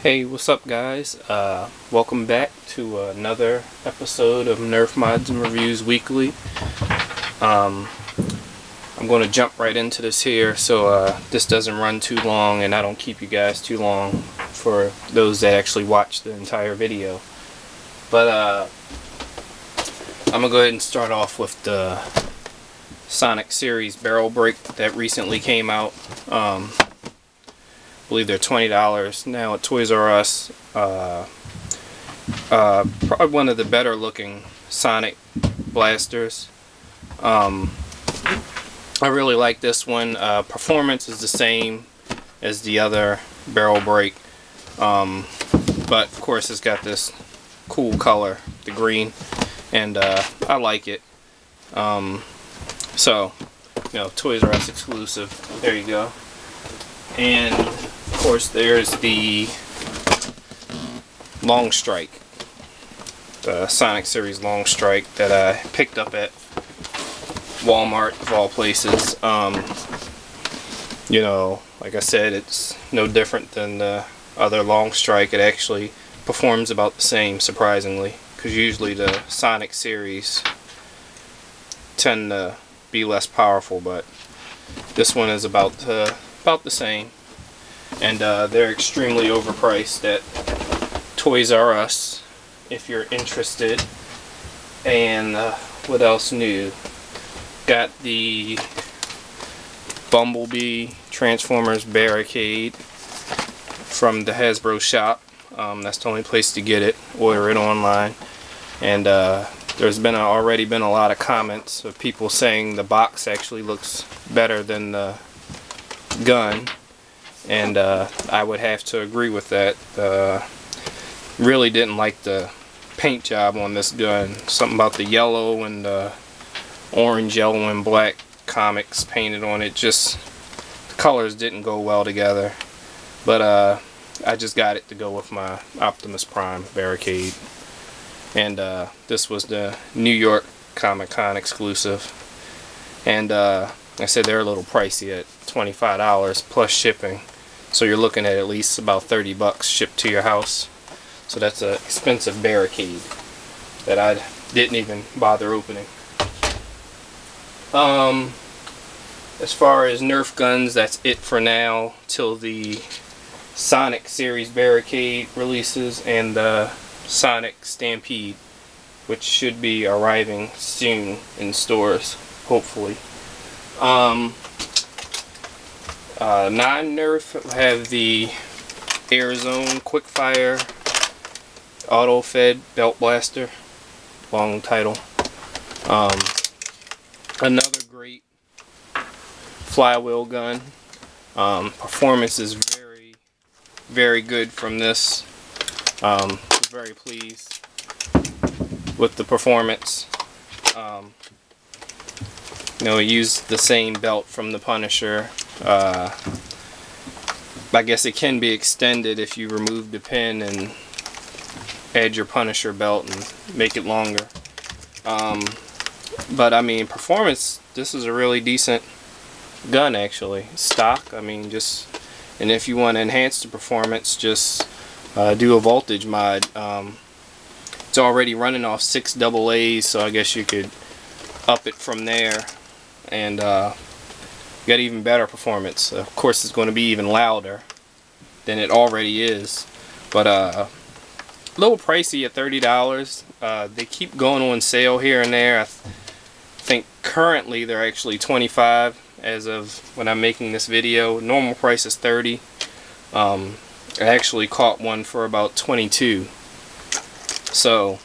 Hey, what's up guys? Welcome back to another episode of Nerf Mods and Reviews Weekly. I'm going to jump right into this here so this doesn't run too long and I don't keep you guys too long for those that actually watch the entire video. But I'm going to go ahead and start off with the Sonic Series barrel break that recently came out. I believe they're $20 now at Toys R Us. Probably one of the better looking Sonic blasters. I really like this one. Performance is the same as the other barrel break, but of course it's got this cool color, the green, and I like it. So, you know, Toys R Us exclusive. There you go. And of course there's the Long Strike, the Sonic Series Long Strike that I picked up at Walmart of all places. You know, like I said, it's no different than the other Long Strike. It actually performs about the same, surprisingly, because usually the Sonic series tend to be less powerful, but this one is about the same. And they're extremely overpriced at Toys R Us if you're interested. And what else new? Got the Bumblebee Transformers Barricade from the Hasbro shop. That's the only place to get it. Order it online. And there's already been a lot of comments of people saying the box actually looks better than the gun. And I would have to agree with that. Really didn't like the paint job on this gun. Something about the yellow and orange, yellow, and black comics painted on it. Just the colors didn't go well together. But I just got it to go with my Optimus Prime Barricade. And this was the New York Comic Con exclusive. And I said they're a little pricey at $25 plus shipping. So you're looking at least about 30 bucks shipped to your house. So that's an expensive barricade that I didn't even bother opening. As far as Nerf guns, that's it for now till the Sonic Series Barricade releases and the Sonic Stampede, which should be arriving soon in stores, hopefully. Non-Nerf have the Arizona Quickfire Auto-Fed Belt Blaster. Long title. Another great flywheel gun. Performance is very, very good from this. Was very pleased with the performance. You know, it used the same belt from the Punisher. I guess it can be extended if you remove the pin and add your Punisher belt and make it longer. But I mean, performance, this is a really decent gun actually. Stock, I mean, just, and if you want to enhance the performance, just do a voltage mod. It's already running off 6 AA's, so I guess you could up it from there and get even better performance. Of course, it's going to be even louder than it already is, but a little pricey at $30. They keep going on sale here and there. I think currently they're actually $25 as of when I'm making this video. Normal price is $30. I actually caught one for about $22. So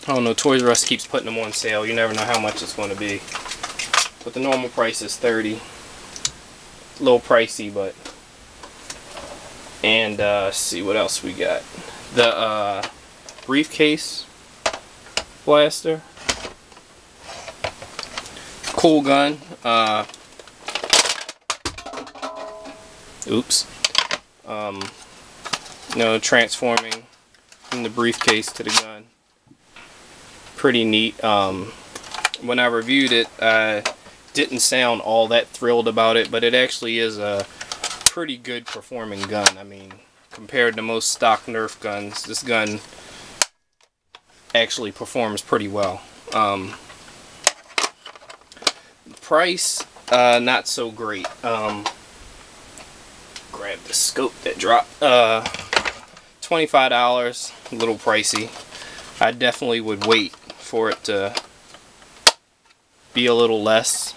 I don't know, Toys R Us keeps putting them on sale. You never know how much it's going to be. But the normal price is $30. A little pricey, but. And let's see what else we got. The briefcase blaster. Cool gun. Oops. You know, transforming from the briefcase to the gun. Pretty neat. When I reviewed it, I didn't sound all that thrilled about it, but it actually is a pretty good performing gun. I mean, compared to most stock Nerf guns, this gun actually performs pretty well. Price, not so great. Grab the scope that dropped. $25, a little pricey. I definitely would wait for it to be a little less.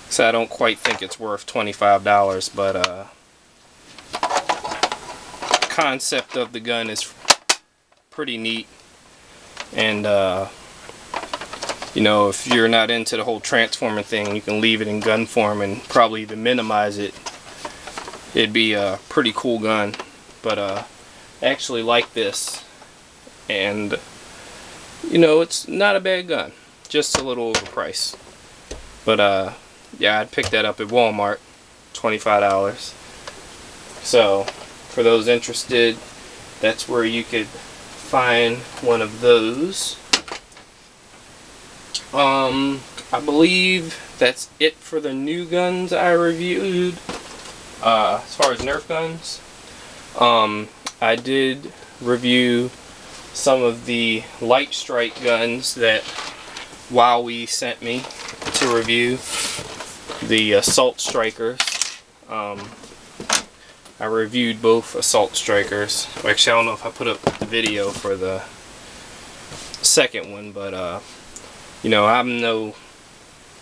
So I don't quite think it's worth $25, but concept of the gun is pretty neat. And you know, if you're not into the whole transforming thing, you can leave it in gun form and probably even minimize it. It'd be a pretty cool gun. But I actually like this, and you know, it's not a bad gun, just a little overpriced. But yeah, I'd pick that up at Walmart, $25. So for those interested, that's where you could find one of those. I believe that's it for the new guns I reviewed. As far as Nerf guns, I did review some of the light strike guns that Wowie sent me to review, the assault strikers. I reviewed both assault strikers. Actually, I don't know if I put up the video for the second one, but you know, I'm no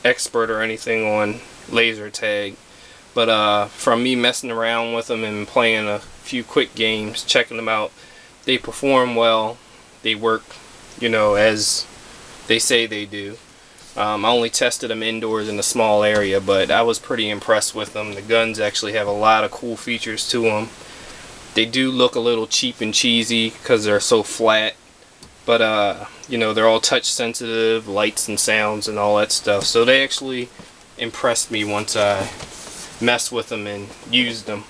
expert or anything on laser tag, but from me messing around with them and playing a few quick games, checking them out, they perform well. They work, you know, as they say they do. I only tested them indoors in a small area, but I was pretty impressed with them. The guns actually have a lot of cool features to them. They do look a little cheap and cheesy because they're so flat, but you know, they're all touch sensitive, lights and sounds and all that stuff. So they actually impressed me once I messed with them and used them.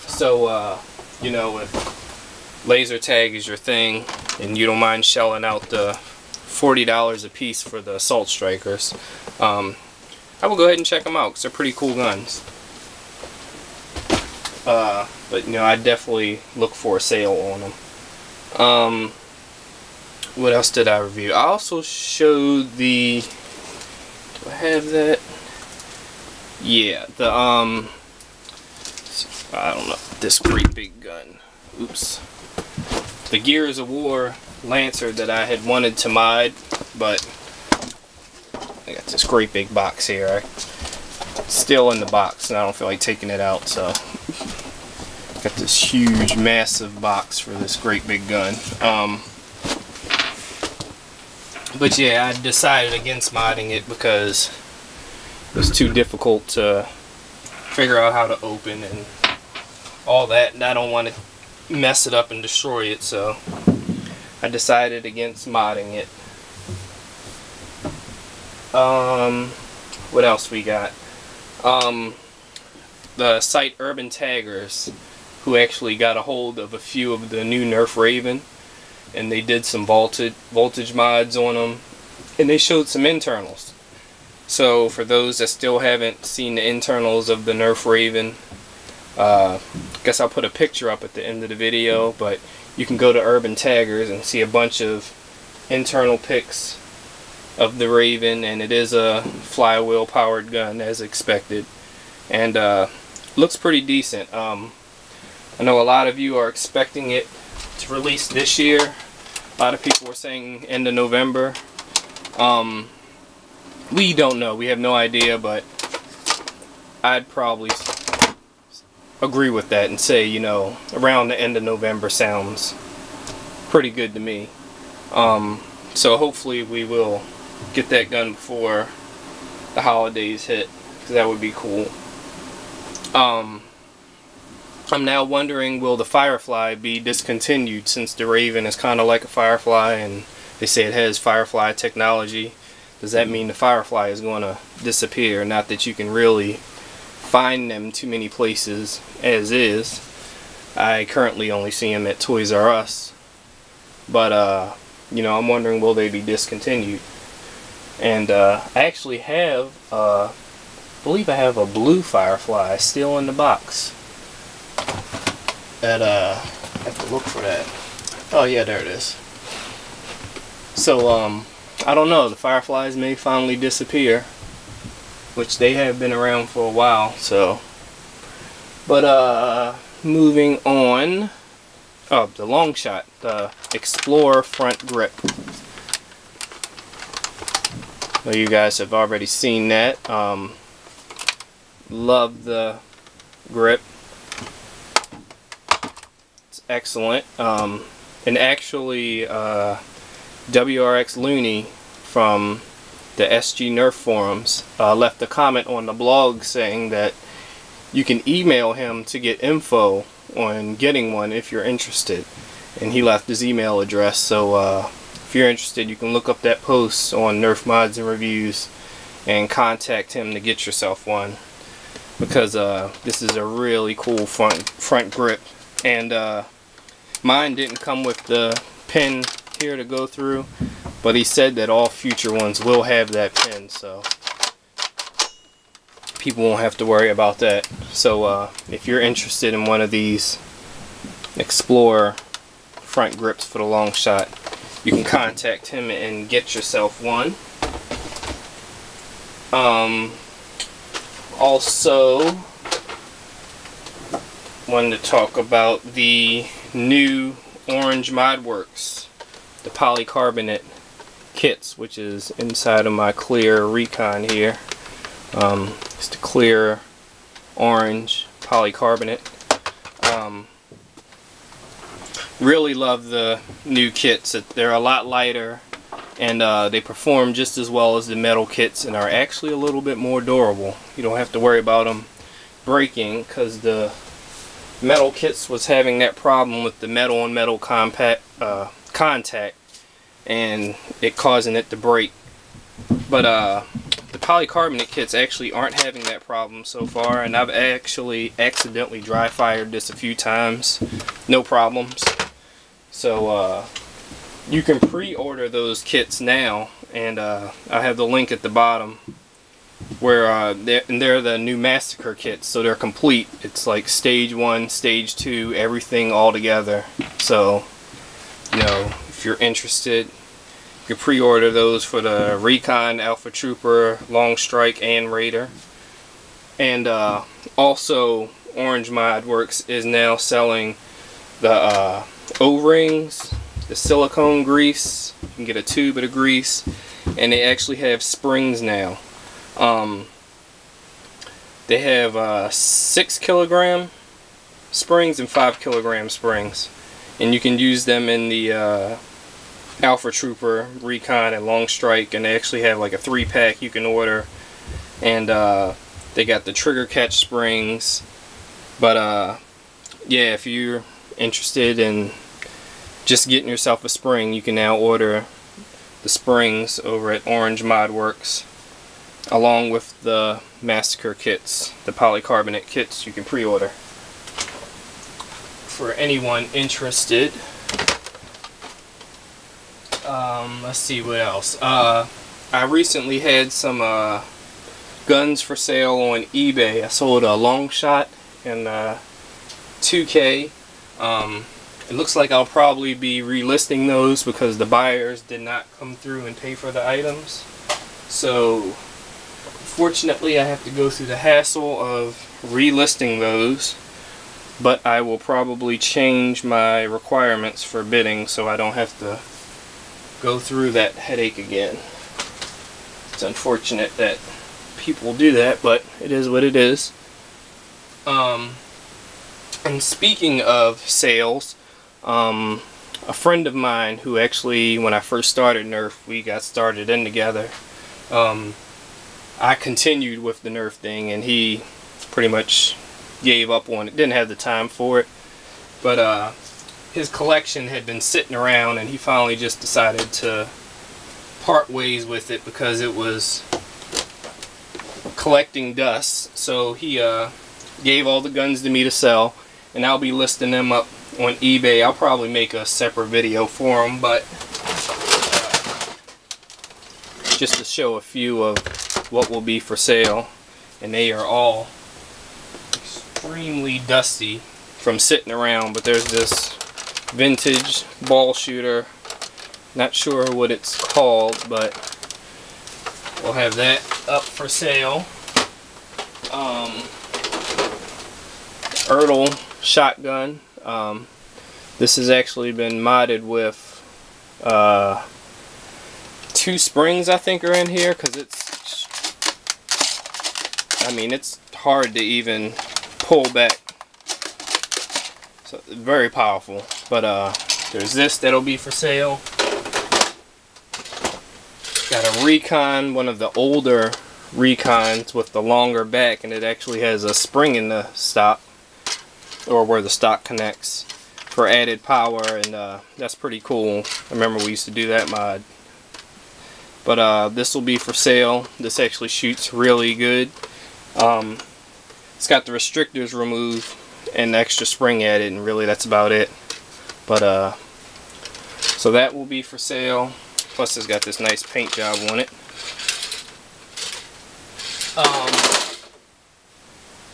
So you know, if laser tag is your thing and you don't mind shelling out the $40 a piece for the assault strikers, I will go ahead and check them out because they're pretty cool guns. But you know, I definitely look for a sale on them. What else did I review? I also showed the, do I have that? Yeah, the I don't know, this great big gun. Oops. The Gears of War Lancer that I had wanted to mod, but I got this great big box here. It's still in the box and I don't feel like taking it out, so got this huge massive box for this great big gun. But yeah, I decided against modding it because it was too difficult to figure out how to open and all that, and I don't want to mess it up and destroy it, so I decided against modding it. What else we got? The site Urban Taggers, who actually got a hold of a few of the new Nerf Raven, and they did some voltage mods on them, and they showed some internals. So for those that still haven't seen the internals of the Nerf Raven, guess I'll put a picture up at the end of the video, but you can go to Urban Taggers and see a bunch of internal pics of the Raven, and it is a flywheel powered gun as expected, and looks pretty decent. I know a lot of you are expecting it to release this year. A lot of people were saying end of November. We don't know, we have no idea, but I'd probably agree with that and say, you know, around the end of November sounds pretty good to me. So hopefully we will get that gun before the holidays hit, because that would be cool. I'm now wondering, will the Firefly be discontinued, since the Raven is kind of like a Firefly and they say it has Firefly technology? Does that mean the Firefly is going to disappear? Not that you can really find them too many places as is. I currently only see them at Toys R Us, but you know, I'm wondering, will they be discontinued? And I actually have I believe I have a blue Firefly still in the box. at I have to look for that. Oh yeah, there it is. So I don't know, the fireflies may finally disappear, which they have been around for a while. So, but moving on. Oh, the long shot, the Explorer front grip. Well, you guys have already seen that. Love the grip. It's excellent. And actually, WRX Looney from the SG Nerf forums left a comment on the blog saying that you can email him to get info on getting one if you're interested. And he left his email address, so if you're interested, you can look up that post on Nerf Mods and Reviews and contact him to get yourself one, because this is a really cool front grip. And mine didn't come with the pin here to go through, but he said that all future ones will have that pin, so people won't have to worry about that. So if you're interested in one of these Explorer front grips for the long shot, you can contact him and get yourself one. Also wanted to talk about the new Orange Modworks, the polycarbonate kits, which is inside of my clear Recon here. It's the clear orange polycarbonate. Really love the new kits. They're a lot lighter, and they perform just as well as the metal kits, and are actually a little bit more durable. You don't have to worry about them breaking, because the metal kits was having that problem with the metal on metal contact and it causing it to break. But the polycarbonate kits actually aren't having that problem so far, and I've actually accidentally dry fired this a few times, no problems. So you can pre-order those kits now, and I have the link at the bottom where they're the new Massacre kits, so they're complete. It's like stage 1, stage 2, everything all together. So, you know, if you're interested, you can pre-order those for the Recon, Alpha Trooper, Long Strike, and Raider. And also, Orange Modworks is now selling the O-rings, the silicone grease. You can get a tube of the grease, and they actually have springs now. They have 6 kilogram springs and 5 kilogram springs, and you can use them in the Alpha Trooper, Recon, and Long Strike, and they actually have like a 3-pack you can order. And they got the trigger catch springs. But yeah, if you're interested in just getting yourself a spring, you can now order the springs over at Orange Modworks, along with the Massacre kits, the polycarbonate kits you can pre-order. For anyone interested, let's see what else. I recently had some guns for sale on eBay. I sold a long shot and 2K. It looks like I'll probably be relisting those because the buyers did not come through and pay for the items. So fortunately, I have to go through the hassle of relisting those, but I will probably change my requirements for bidding so I don't have to go through that headache again. It's unfortunate that people do that, but it is what it is. And speaking of sales, a friend of mine who actually, when I first started Nerf, we got started in together. I continued with the Nerf thing, and he pretty much gave up on it. Didn't have the time for it, but his collection had been sitting around, and he finally just decided to part ways with it because it was collecting dust. So he gave all the guns to me to sell, and I'll be listing them up on eBay. I'll probably make a separate video for them, but just to show a few of what will be for sale, and they are all extremely dusty from sitting around, but there's this vintage ball shooter. Not sure what it's called, but we'll have that up for sale. Ertl shotgun. This has actually been modded with 2 springs, I think, are in here, because it's hard to even pull back. So very powerful. But there's this that'll be for sale. Got a Recon, one of the older Recons with the longer back, and it actually has a spring in the stock, or where the stock connects, for added power, and that's pretty cool. I remember we used to do that mod. But this will be for sale. This actually shoots really good. It's got the restrictors removed and the extra spring added, and really that's about it. But so that will be for sale. Plus it's got this nice paint job on it.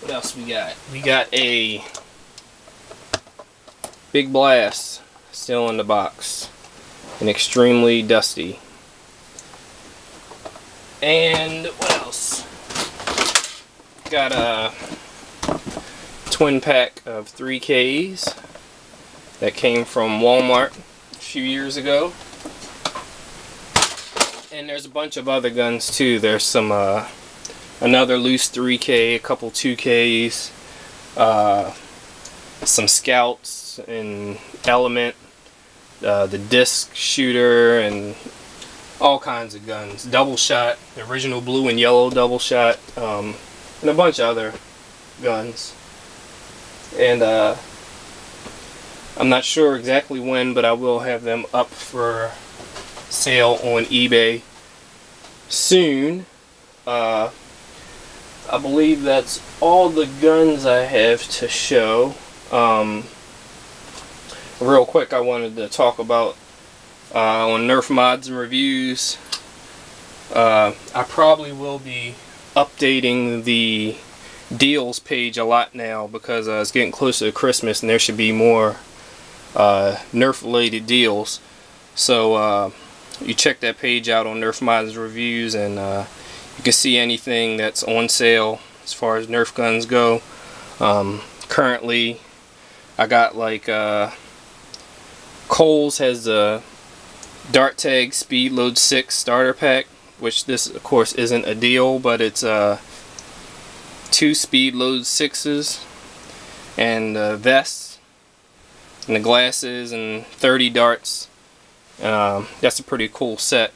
What else we got? We got a Big Blast still in the box and extremely dusty. And what else? Got a twin pack of 3Ks that came from Walmart a few years ago. And there's a bunch of other guns too. There's some another loose 3K, a couple 2Ks, some Scouts and Element, the disc shooter, and all kinds of guns. Double shot, the original blue and yellow double shot, and a bunch of other guns. And I'm not sure exactly when, but I will have them up for sale on eBay soon. I believe that's all the guns I have to show. Real quick, I wanted to talk about on Nerf mods and reviews. I probably will be updating the deals page a lot now, because it's getting closer to Christmas and there should be more Nerf related deals. So you check that page out on Nerf mods and reviews, and you can see anything that's on sale as far as Nerf guns go. Currently I got like Kohl's has the Dart Tag Speed Load 6 starter pack, which this of course isn't a deal, but it's 2 Speed Load 6s and vests and the glasses and 30 darts. That's a pretty cool set,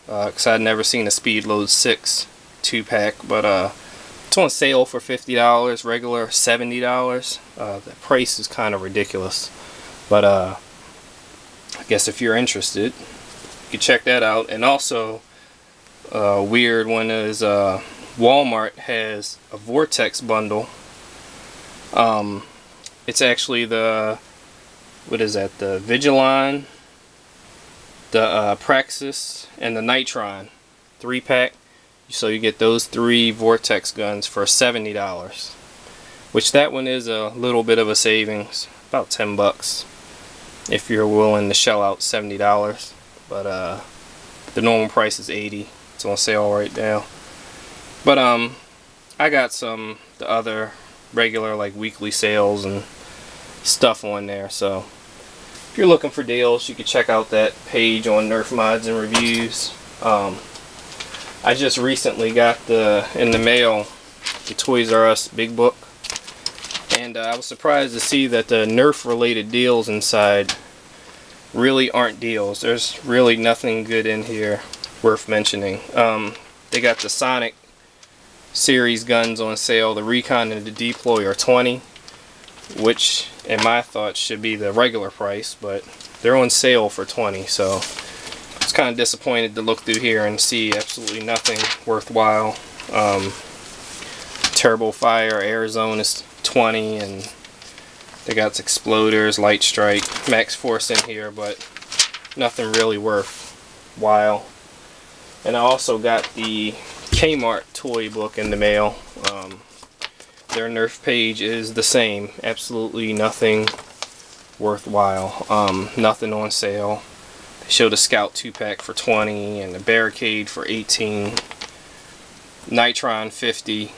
because I'd never seen a Speed Load 6 2-pack, but it's on sale for $50, regular $70. The price is kind of ridiculous, but I guess if you're interested, you can check that out. And also, a weird one is Walmart has a Vortex bundle. It's actually the, what is that, the Vigilon, the Praxis, and the Nitron 3-pack. So you get those 3 Vortex guns for $70, which that one is a little bit of a savings, about 10 bucks if you're willing to shell out $70. But the normal price is $80. It's on sale right now. But I got some the other regular like weekly sales and stuff on there, so if you're looking for deals, you can check out that page on Nerf mods and reviews. I just recently got in the mail the Toys R Us big book, and I was surprised to see that the Nerf related deals inside really aren't deals. There's really nothing good in here worth mentioning. They got the Sonic series guns on sale. The Recon and the Deploy are $20, which in my thoughts should be the regular price, but they're on sale for $20, so I was kind of disappointed to look through here and see absolutely nothing worthwhile. Turbo Fire Air Zone is $20, and they got exploders, Light Strike, Max Force in here, but nothing really worthwhile. And I also got the Kmart toy book in the mail. their Nerf page is the same. Absolutely nothing worthwhile. Nothing on sale. They show the Scout 2-pack for 20 and the Barricade for 18. Nitron 50.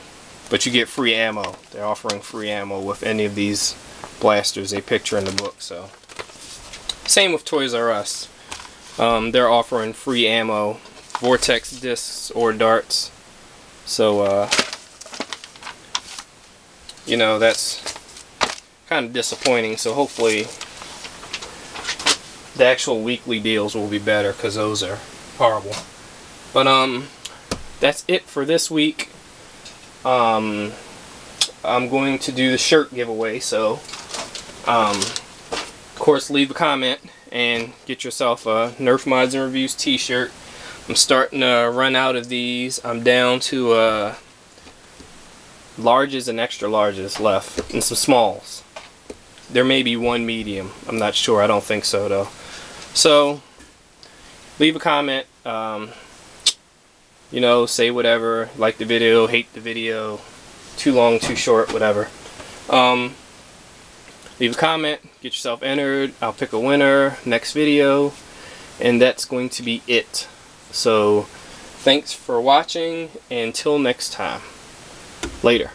But you get free ammo. They're offering free ammo with any of these blasters they picture in the book. So same with Toys R Us. They're offering free ammo, vortex discs or darts. So you know, that's kind of disappointing. So hopefully the actual weekly deals will be better, because those are horrible. But that's it for this week. I'm going to do the shirt giveaway, so of course leave a comment and get yourself a Nerf Mods and Reviews t-shirt. I'm starting to run out of these. I'm down to larges and extra larges left, and some smalls. There may be one medium. I'm not sure. I don't think so though. So leave a comment. You know, say whatever. Like the video, hate the video, too long, too short, whatever. Leave a comment, get yourself entered. I'll pick a winner next video, and that's going to be it. So thanks for watching, and until next time. Later.